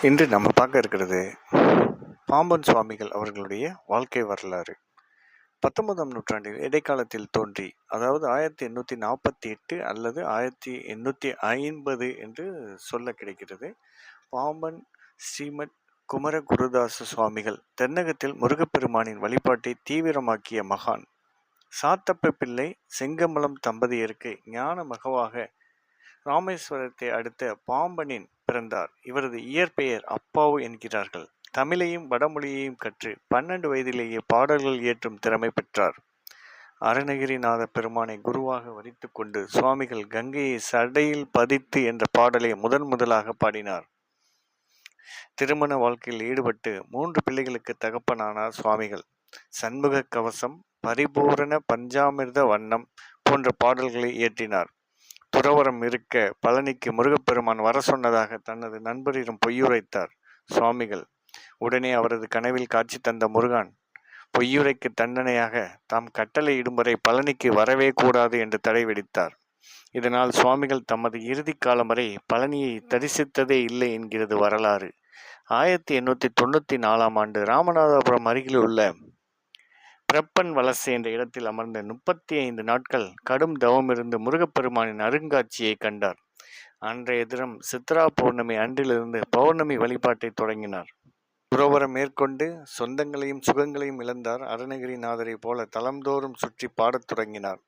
இன்று நம்ம பார்க்க இருக்கிறது பாம்பன் சுவாமிகள் அவர்களுடைய வாழ்க்கை வரலாறு. 19ஆம் நூற்றாண்டில் இடைக்காலத்தில் தோன்றி, அதாவது 1848 அல்லது 1850 என்று சொல்ல கிடைக்கிறது. பாம்பன் ஸ்ரீமத் குமர குருதாச சுவாமிகள் தென்னகத்தில் முருகப்பெருமானின் வழிபாட்டை தீவிரமாக்கிய மகான். சாத்தப்ப பிள்ளை செங்கமலம் தம்பதியருக்கு ஞான மகவாக ராமேஸ்வரத்தை அடுத்த பாம்பனின் பிறந்தார். இவரது இயற்பெயர் அப்பாவு என்கிறார்கள். தமிழையும் வடமொழியையும் கற்று 12 வயதிலேயே பாடல்கள் இயற்றும் திறமை பெற்றார். அருணகிரிநாத பெருமானை குருவாக வரித்து கொண்டு சுவாமிகள் கங்கையை சடையில் பதித்து என்ற பாடலை முதலாக பாடினார். திருமண வாழ்க்கையில் ஈடுபட்டு 3 பிள்ளைகளுக்கு தகப்பனானார் சுவாமிகள். சண்முக கவசம், பரிபூரண பஞ்சாமிர்த வண்ணம் போன்ற பாடல்களை இயற்றினார். துறவரம் இருக்க பழனிக்கு முருகப்பெருமான் வர சொன்னதாக தனது நண்பரிடம் பொய்யுரைத்தார் சுவாமிகள். உடனே அவரது கனவில் காட்சி தந்த முருகன் பொய்யுரைக்கு தண்டனையாக தாம் கட்டளை இடும் வரை பழனிக்கு வரவே கூடாது என்று தடை விதித்தார். இதனால் சுவாமிகள் தமது இறுதி காலம் வரை பழனியை தரிசித்ததே இல்லை என்கிறது வரலாறு. 1894ஆம் ஆண்டு ராமநாதபுரம் அருகில் உள்ள பிரப்பன் வலசை என்ற இடத்தில் அமர்ந்த 35 நாட்கள் கடும் தவமிருந்து முருகப்பெருமானின் அருங்காட்சியை கண்டார். அன்றைய தினம் சித்ரா பௌர்ணமி அன்றிலிருந்து பௌர்ணமி வழிபாட்டை தொடங்கினார். துறவரம் மேற்கொண்டு சொந்தங்களையும் சுகங்களையும் இழந்தார். அருணகிரிநாதரை போல தலம்தோறும் சுற்றி பாடத் தொடங்கினார்.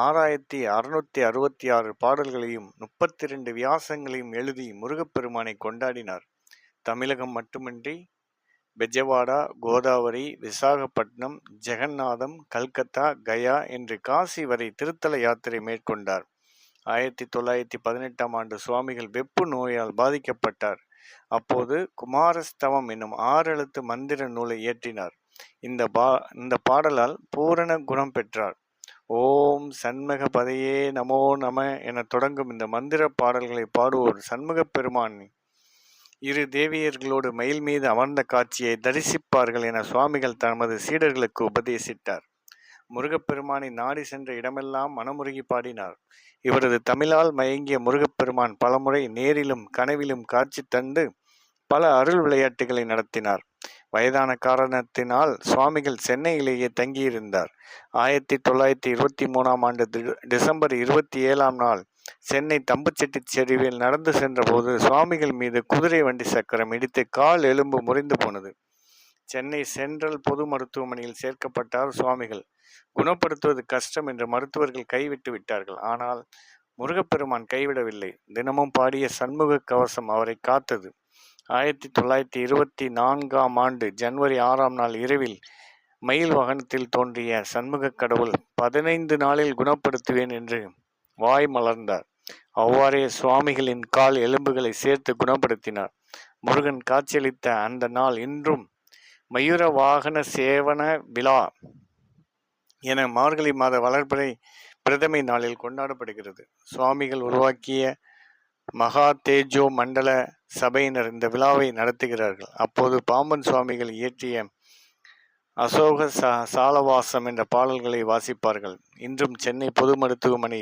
6666 பாடல்களையும் 32 வியாசங்களையும் எழுதி முருகப்பெருமானை கொண்டாடினார். தமிழகம் மட்டுமின்றி பெஜவாடா, கோதாவரி, விசாகப்பட்டினம், ஜெகநாதம், கல்கத்தா, கயா என்று காசி வரை திருத்தல யாத்திரை மேற்கொண்டார். 1918ஆம் ஆண்டு சுவாமிகள் வெப்பு நோயால் பாதிக்கப்பட்டார். அப்போது குமாரஸ்தவம் என்னும் 6 எழுத்து மந்திர நூலை இயற்றினார். இந்த பாடலால் பூரண குணம் பெற்றார். ஓம் சண்முக பதையே நமோ நம என தொடங்கும் இந்த மந்திர பாடல்களை பாடுவோர் சண்முக பெருமான் இரு தேவியர்களோடு மயில் மீது அமர்ந்த காட்சியை தரிசிப்பார்கள் என சுவாமிகள் தமது சீடர்களுக்கு உபதேசித்தார். முருகப்பெருமானை நாடி சென்ற இடமெல்லாம் மனமுருகி பாடினார். இவரது தமிழால் மயங்கிய முருகப்பெருமான் பலமுறை நேரிலும் கனவிலும் காட்சி தந்து பல அருள் விளையாட்டுகளை நடத்தினார். வயதான காரணத்தினால் சுவாமிகள் சென்னையிலேயே தங்கியிருந்தார். 1923ஆம் ஆண்டு டிசம்பர் 27ஆம் நாள் சென்னை தம்புச்செட்டி செருவில் நடந்து சென்ற போது சுவாமிகள் மீது குதிரை வண்டி சக்கரம் இடித்து கால் எலும்பு முறிந்து போனது. சென்னை சென்ட்ரல் பொது மருத்துவமனையில் சேர்க்கப்பட்டார் சுவாமிகள். குணப்படுத்துவது கஷ்டம் என்று மருத்துவர்கள் கைவிட்டு விட்டார்கள். ஆனால் முருகப்பெருமான் கைவிடவில்லை. தினமும் பாடிய சண்முக கவசம் அவரை காத்தது. 1924ஆம் ஆண்டு ஜனவரி 6ஆம் நாள் இரவில் மயில் வாகனத்தில் தோன்றிய சண்முக கடவுள் 15 நாளில் குணப்படுத்துவேன் என்று வாய் மலர்ந்தார். அவ்வாறே சுவாமிகளின் கால் எலும்புகளை சேர்த்து குணப்படுத்தினார். முருகன் காட்சியளித்த அந்த நாள் இன்றும் மயூர வாகன சேவன விழா என மார்கழி மாத வளர்பிறை பிரதமை நாளில் கொண்டாடப்படுகிறது. சுவாமிகள் உருவாக்கிய மகா தேஜோ மண்டல சபையினர் இந்த விழாவை நடத்துகிறார்கள். அப்போது பாம்பன் சுவாமிகள் இயற்றிய அசோக சாலவாசம் என்ற பாடல்களை வாசிப்பார்கள். இன்றும் சென்னை பொது மருத்துவமனை,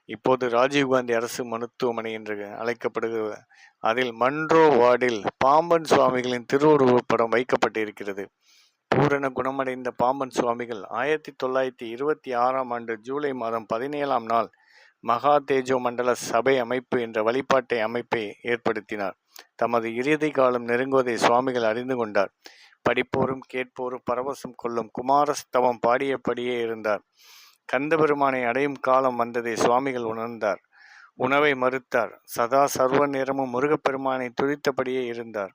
இப்போது ராஜீவ்காந்தி அரசு மருத்துவமனை என்று அழைக்கப்படுகிறது, அதில் மன்றோ வார்டில் பாம்பன் சுவாமிகளின் திருவுருவப் படம் வைக்கப்பட்டிருக்கிறது. பூரண குணமடைந்த பாம்பன் சுவாமிகள் 1926ஆம் ஆண்டு ஜூலை மாதம் 17ஆம் நாள் மகா தேஜோ மண்டல சபை அமைப்பு என்ற வழிபாட்டை அமைப்பை ஏற்படுத்தினார். தமது இறுதி காலம் நெருங்குவதை சுவாமிகள் அறிந்து கொண்டார். படிப்போரும் கேட்போரும் பரவசம் கொள்ளும் குமாரஸ்தவம் பாடியபடியே இருந்தார். கந்தபெருமானை அடையும் காலம் வந்ததை சுவாமிகள் உணர்ந்தார். உணவை மறுத்தார். சதா சர்வ நேரமும் முருகப்பெருமானை துதித்தபடியே இருந்தார்.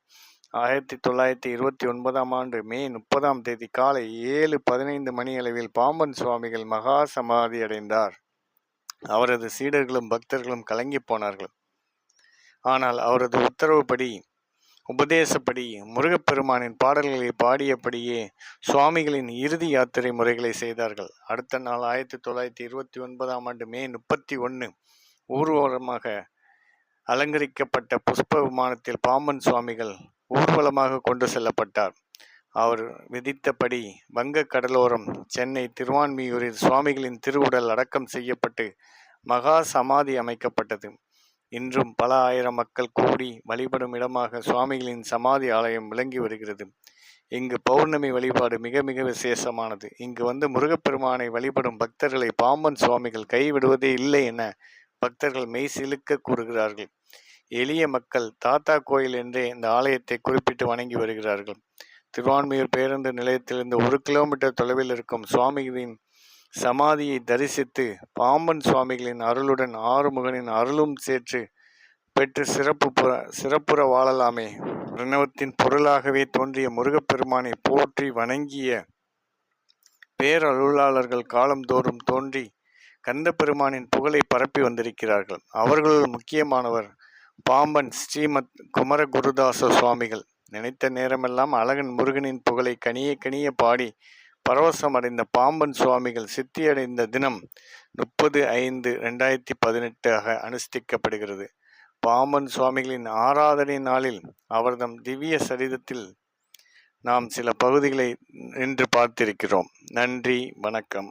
1929ஆம் ஆண்டு மே 30ஆம் தேதி காலை 7:15 மணியளவில் பாம்பன் சுவாமிகள் மகா சமாதி அடைந்தார். அவரது சீடர்களும் பக்தர்களும் கலங்கி போனார்கள். ஆனால் அவரது உத்தரவுப்படி, உபதேசப்படி முருகப்பெருமானின் பாடல்களை பாடியபடியே சுவாமிகளின் இறுதி யாத்திரை முறைகளை செய்தார்கள். அடுத்த நாள் 1929ஆம் ஆண்டு மே 31 ஊர்வலமாக அலங்கரிக்கப்பட்ட புஷ்ப விமானத்தில் பாம்பன் சுவாமிகள் ஊர்வலமாக கொண்டு செல்லப்பட்டார். அவர் விதித்தபடி வங்க கடலோரம் சென்னை திருவான்மியூரில் சுவாமிகளின் திருவுடல் அடக்கம் செய்யப்பட்டு மகா சமாதி அமைக்கப்பட்டது. இன்றும் பல ஆயிரம் மக்கள் கூடி வழிபடும் இடமாக சுவாமிகளின் சமாதி ஆலயம் விளங்கி வருகிறது. இங்கு பௌர்ணமி வழிபாடு மிக மிக விசேஷமானது. இங்கு வந்து முருகப்பெருமானை வழிபடும் பக்தர்களை பாம்பன் சுவாமிகள் கைவிடுவதே இல்லை என பக்தர்கள் மெய் சிலுக்க கூறுகிறார்கள். எளிய மக்கள் தாத்தா கோயில் என்றே இந்த ஆலயத்தை குறிப்பிட்டு வணங்கி வருகிறார்கள். திருவான்மியூர் பேருந்து நிலையத்திலிருந்து 1 கிலோமீட்டர் தொலைவில் இருக்கும் சுவாமிகளின் சமாதியை தரிசித்து பாம்பன் சுவாமிகளின் அருளுடன் ஆறுமுகனின் அருளும் சேற்று பெற்று சிறப்புற வாழலாமே. பிரணவத்தின் பொருளாகவே தோன்றிய முருகப்பெருமானை போற்றி வணங்கிய பேரருளாளர்கள் காலந்தோறும் தோன்றி கந்த பெருமானின் புகழை பரப்பி வந்திருக்கிறார்கள். அவர்களுள் முக்கியமானவர் பாம்பன் ஸ்ரீமத் குமர குருதாச சுவாமிகள். நினைத்த நேரமெல்லாம் அழகன் முருகனின் புகழை கனிய கனிய பாடி பரவசம் அடைந்த பாம்பன் சுவாமிகள் சித்தியடைந்த தினம் 30/5/2018 அனுஷ்டிக்கப்படுகிறது. பாம்பன் சுவாமிகளின் ஆராதனை நாளில் அவர்தம் திவ்ய சரிதத்தில் நாம் சில பகுதிகளை இன்று பார்த்திருக்கிறோம். நன்றி, வணக்கம்.